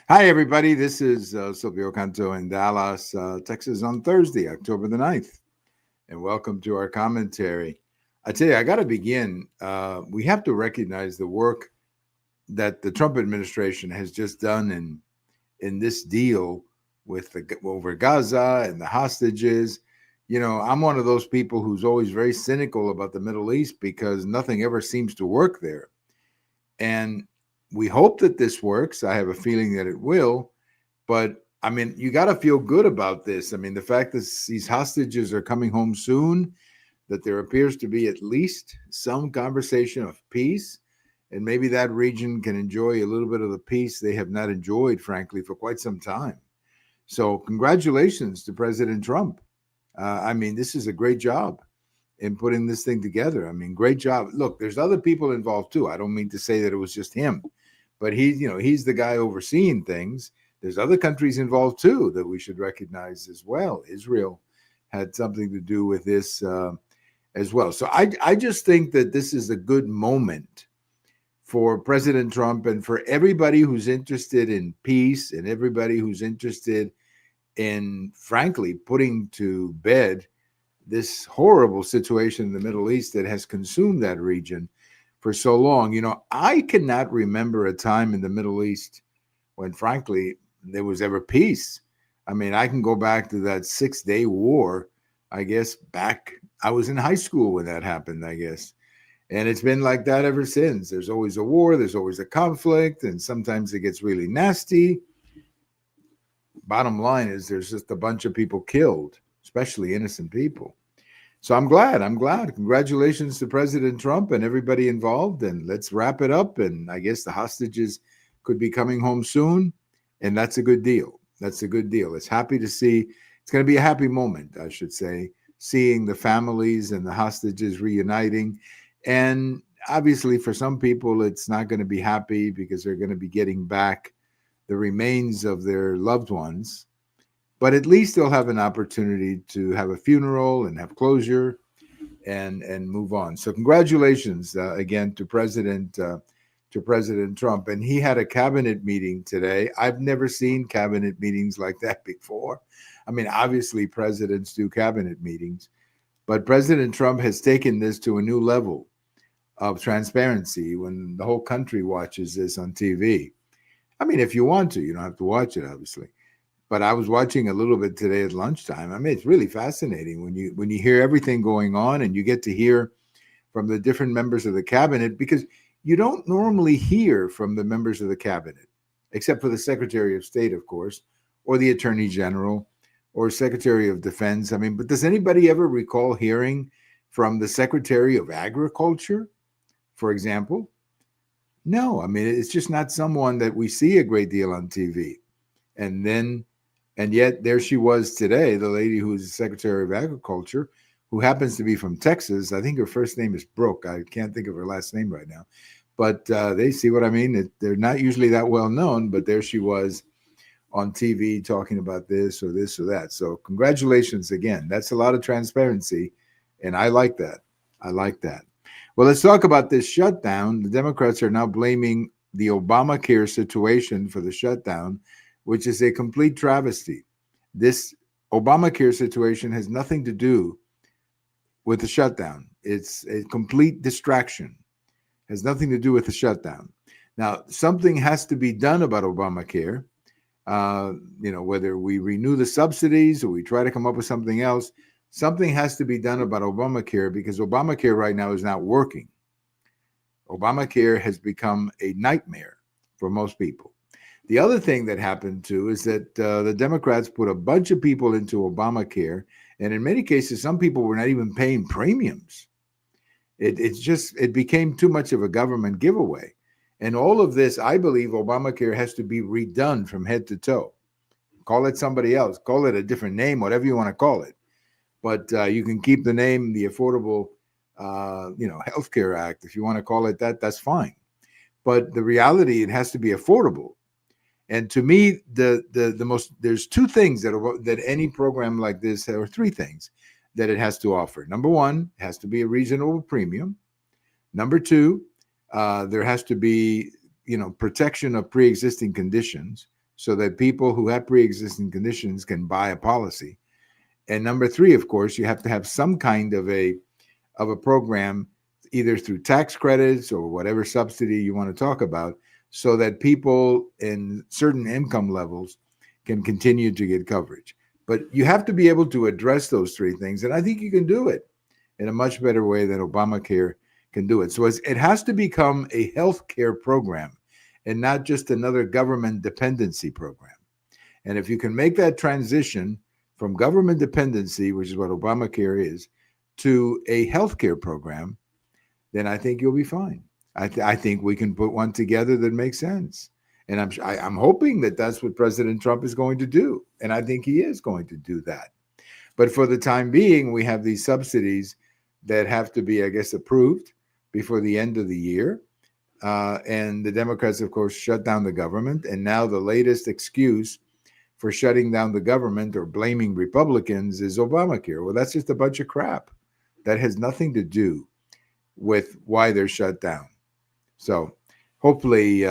Hi, everybody. This is Silvio Canto in Dallas, Texas on Thursday, October the 9th. And welcome to our commentary. I tell you, I got to begin. We have to recognize the work that the Trump administration has just done in this deal with over Gaza and the hostages. You know, I'm one of those people who's always very cynical about the Middle East because nothing ever seems to work there. And we hope that this works. I have a feeling that it will. But I mean, you got to feel good about this. I mean, the fact that these hostages are coming home soon, that there appears to be at least some conversation of peace, and maybe that region can enjoy a little bit of the peace they have not enjoyed, frankly, for quite some time. So, congratulations to President Trump. I mean, this is a great job in putting this thing together. I mean, great job. Look, there's other people involved too. I don't mean to say that it was just him, but he's the guy overseeing things. There's other countries involved too that we should recognize as well. Israel had something to do with this as well. So I just think that this is a good moment for President Trump and for everybody who's interested in peace and everybody who's interested in, frankly, putting to bed this horrible situation in the Middle East that has consumed that region for so long. You know, I cannot remember a time in the Middle East when, frankly, there was ever peace. I mean, I can go back to that 6 Day War, I guess, back, I was in high school when that happened, I guess. And it's been like that ever since. There's always a war, there's always a conflict, and sometimes it gets really nasty. Bottom line is there's just a bunch of people killed, especially innocent people. So I'm glad. I'm glad. Congratulations to President Trump and everybody involved. And let's wrap it up. And I guess the hostages could be coming home soon. And that's a good deal. That's a good deal. It's happy to see. It's going to be a happy moment, I should say, seeing the families and the hostages reuniting. And obviously, for some people, it's not going to be happy because they're going to be getting back the remains of their loved ones, but at least they'll have an opportunity to have a funeral and have closure and move on. So congratulations again to President Trump. And he had a cabinet meeting today. I've never seen cabinet meetings like that before. I mean, obviously presidents do cabinet meetings, but President Trump has taken this to a new level of transparency when the whole country watches this on TV. I mean, if you want to, you don't have to watch it, obviously. But I was watching a little bit today at lunchtime. I mean, it's really fascinating when you hear everything going on and you get to hear from the different members of the cabinet, because you don't normally hear from the members of the cabinet, except for the Secretary of State, of course, or the Attorney General or Secretary of Defense. I mean, but does anybody ever recall hearing from the Secretary of Agriculture, for example? No, I mean, it's just not someone that we see a great deal on TV. And yet there she was today, the lady who's the Secretary of Agriculture, who happens to be from Texas. I think her first name is Brooke. I can't think of her last name right now. But they see what I mean. They're not usually that well known, but there she was on TV talking about this or that. So congratulations again. That's a lot of transparency, and I like that. I like that. Well, let's talk about this shutdown. The Democrats are now blaming the Obamacare situation for the shutdown, which is a complete travesty. This Obamacare situation has nothing to do with the shutdown. It's a complete distraction. It has nothing to do with the shutdown. Now, something has to be done about Obamacare. Whether we renew the subsidies or we try to come up with something else, something has to be done about Obamacare because Obamacare right now is not working. Obamacare has become a nightmare for most people. The other thing that happened too is that the Democrats put a bunch of people into Obamacare, and in many cases, some people were not even paying premiums. It became too much of a government giveaway, and all of this, I believe, Obamacare has to be redone from head to toe. Call it somebody else, call it a different name, whatever you want to call it, but you can keep the name, the Affordable, Healthcare Act, if you want to call it that. That's fine. But the reality, it has to be affordable. And to me, the most, there's two things that any program like this, or three things that it has to offer. Number one, it has to be a reasonable premium. Number two, there has to be protection of pre-existing conditions. so that people who have pre-existing conditions can buy a policy. And number three, of course, you have to have some kind of a program, either through tax credits or whatever subsidy you want to talk about, so that people in certain income levels can continue to get coverage. But you have to be able to address those three things. And I think you can do it in a much better way than Obamacare can do it. So it has to become a health care program and not just another government dependency program. And if you can make that transition from government dependency, which is what Obamacare is, to a healthcare program, then I think you'll be fine. I think we can put one together that makes sense. And I'm hoping that that's what President Trump is going to do. And I think he is going to do that. But for the time being, we have these subsidies that have to be, I guess, approved before the end of the year. And the Democrats, of course, shut down the government. And now the latest excuse for shutting down the government or blaming Republicans is Obamacare. Well, that's just a bunch of crap. That has nothing to do with why they're shut down. So hopefully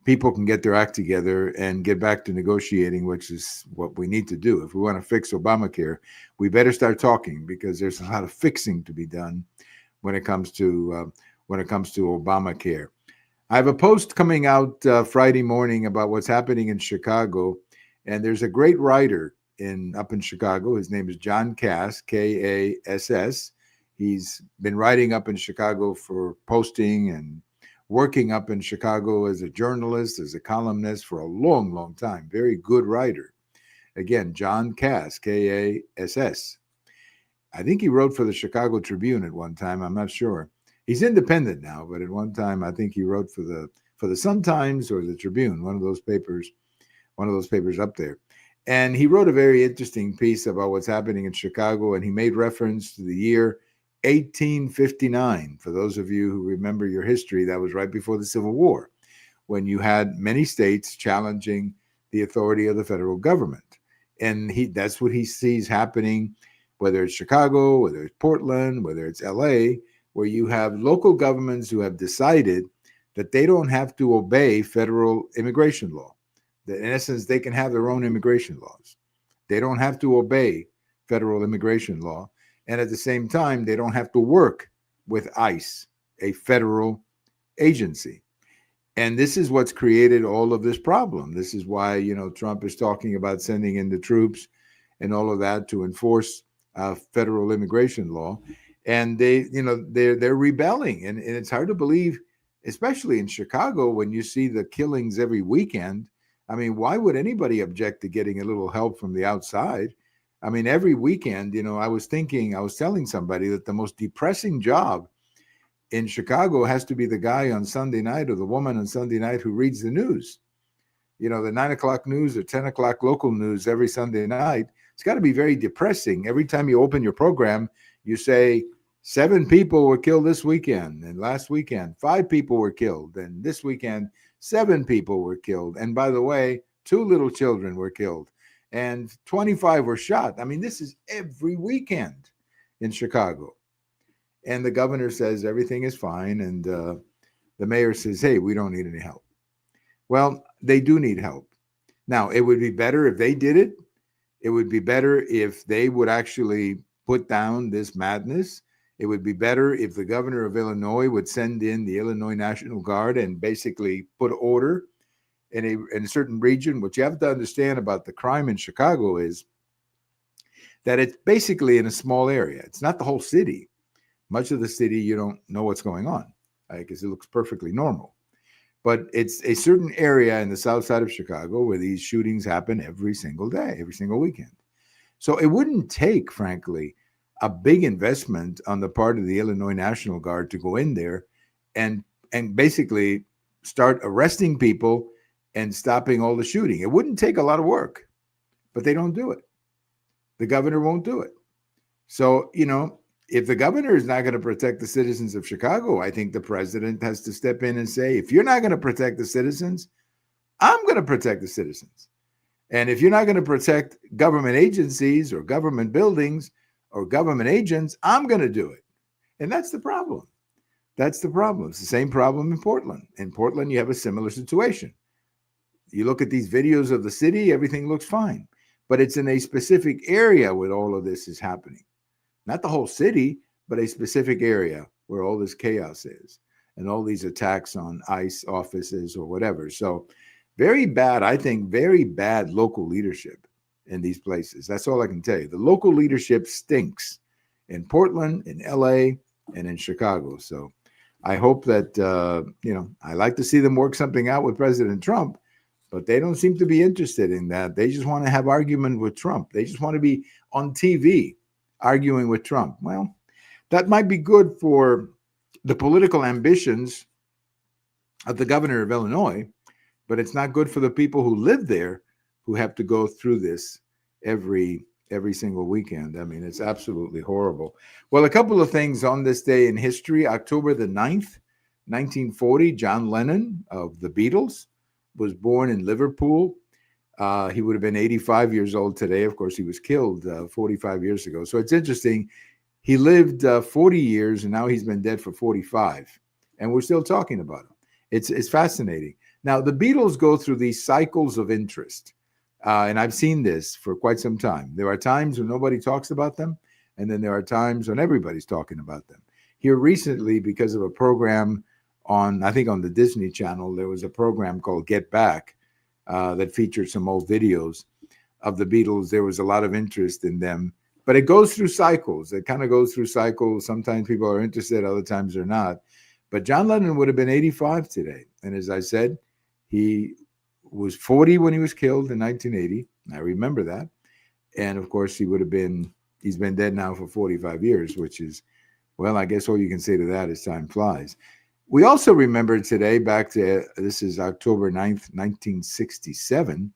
people can get their act together and get back to negotiating, which is what we need to do. If we want to fix Obamacare, we better start talking, because there's a lot of fixing to be done when it comes to Obamacare. I have a post coming out Friday morning about what's happening in Chicago, and there's a great writer up in Chicago. His name is John Kass, Kass. He's been writing up in Chicago for posting and working up in Chicago as a journalist, as a columnist for a long, long time. Very good writer. Again, John Kass, Kass. I think he wrote for the Chicago Tribune at one time. I'm not sure. He's independent now, but at one time I think he wrote for the Sun-Times or the Tribune, one of those papers up there. And he wrote a very interesting piece about what's happening in Chicago, and he made reference to the year 1859. For those of you who remember your history, that was right before the Civil War, when you had many states challenging the authority of the federal government. And that's what he sees happening, whether it's Chicago, whether it's Portland, whether it's LA, where you have local governments who have decided that they don't have to obey federal immigration law. That in essence, they can have their own immigration laws. They don't have to obey federal immigration law. And at the same time, they don't have to work with ICE, a federal agency. And this is what's created all of this problem. This is why, Trump is talking about sending in the troops and all of that to enforce federal immigration law. And they're rebelling. And it's hard to believe, especially in Chicago, when you see the killings every weekend. I mean, why would anybody object to getting a little help from the outside? I mean, every weekend, I was telling somebody that the most depressing job in Chicago has to be the guy on Sunday night or the woman on Sunday night who reads the news. The 9 o'clock news or 10 o'clock local news every Sunday night. It's got to be very depressing. Every time you open your program, you say 7 people were killed this weekend, and last weekend 5 people were killed, and this weekend 7 people were killed. And by the way, 2 little children were killed, and 25 were shot. I mean, this is every weekend in Chicago. And the governor says everything is fine, and the mayor says, hey, we don't need any help. Well, they do need help. Now, it would be better if they did it. It would be better if they would actually put down this madness. It would be better if the governor of Illinois would send in the Illinois National Guard and basically put order in a certain region. What you have to understand about the crime in Chicago is that it's basically in a small area. It's not the whole city. Much of the city, you don't know what's going on, because it looks perfectly normal. But it's a certain area in the south side of Chicago where these shootings happen every single day, every single weekend. So it wouldn't take, frankly, a big investment on the part of the Illinois National Guard to go in there and basically start arresting people and stopping all the shooting. It wouldn't take a lot of work, but they don't do it. The governor won't do it. So, if the governor is not going to protect the citizens of Chicago, I think the president has to step in and say, if you're not going to protect the citizens, I'm going to protect the citizens. And if you're not going to protect government agencies or government buildings or government agents, I'm going to do it. And that's the problem. That's the problem. It's the same problem in Portland. In Portland, you have a similar situation. You look at these videos of the city, everything looks fine. But it's in a specific area where all of this is happening. Not the whole city, but a specific area where all this chaos is and all these attacks on ICE offices or whatever. So very bad, I think, very bad local leadership in these places. That's all I can tell you. The local leadership stinks in Portland, in LA, and in Chicago. So I hope that, I like to see them work something out with President Trump, but they don't seem to be interested in that. They just want to have argument with Trump. They just want to be on TV arguing with Trump. Well, that might be good for the political ambitions of the governor of Illinois, but it's not good for the people who live there who have to go through this every single weekend. I mean, it's absolutely horrible. Well, a couple of things on this day in history. October the 9th, 1940, John Lennon of the Beatles was born in Liverpool. He would have been 85 years old today. Of course, he was killed 45 years ago. So it's interesting. He lived 40 years, and now he's been dead for 45. And we're still talking about him. It's fascinating. Now, the Beatles go through these cycles of interest. And I've seen this for quite some time. There are times when nobody talks about them, and then there are times when everybody's talking about them. Here recently, because of a program on the Disney Channel, there was a program called Get Back that featured some old videos of the Beatles. There was a lot of interest in them, but it goes through cycles. It kind of goes through cycles. Sometimes people are interested, other times they're not. But John Lennon would have been 85 today. And as I said, he was 40 when he was killed in 1980. I remember that. And of course, he's been dead now for 45 years, which is, well, I guess all you can say to that is time flies. We also remember today, this is October 9th, 1967.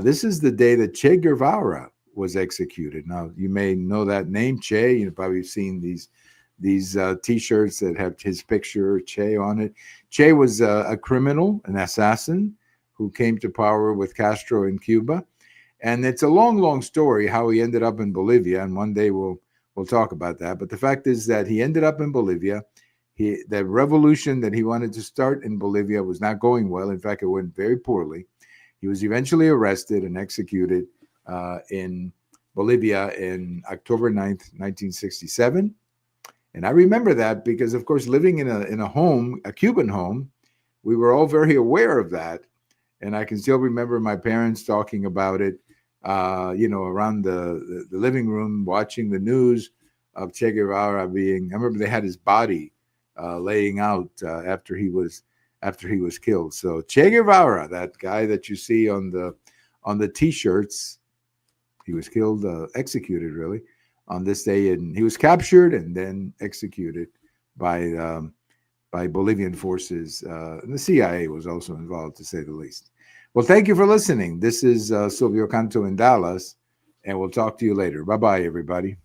This is the day that Che Guevara was executed. Now, you may know that name, Che. You've probably seen these T-shirts that have his picture, Che, on it. Che was a criminal, an assassin, who came to power with Castro in Cuba. And it's a long, long story how he ended up in Bolivia. And one day we'll talk about that. But the fact is that he ended up in Bolivia. The revolution that he wanted to start in Bolivia was not going well. In fact, it went very poorly. He was eventually arrested and executed in Bolivia in October 9th, 1967. And I remember that because, of course, living in a home, a Cuban home, we were all very aware of that. And I can still remember my parents talking about it, around the living room, watching the news of Che Guevara I remember they had his body laying out after he was killed. So Che Guevara, that guy that you see on the T-shirts, he was killed, executed really on this day, and he was captured and then executed by Bolivian forces. And the CIA was also involved, to say the least. Well, thank you for listening. This is Silvio Canto in Dallas, and we'll talk to you later. Bye-bye, everybody.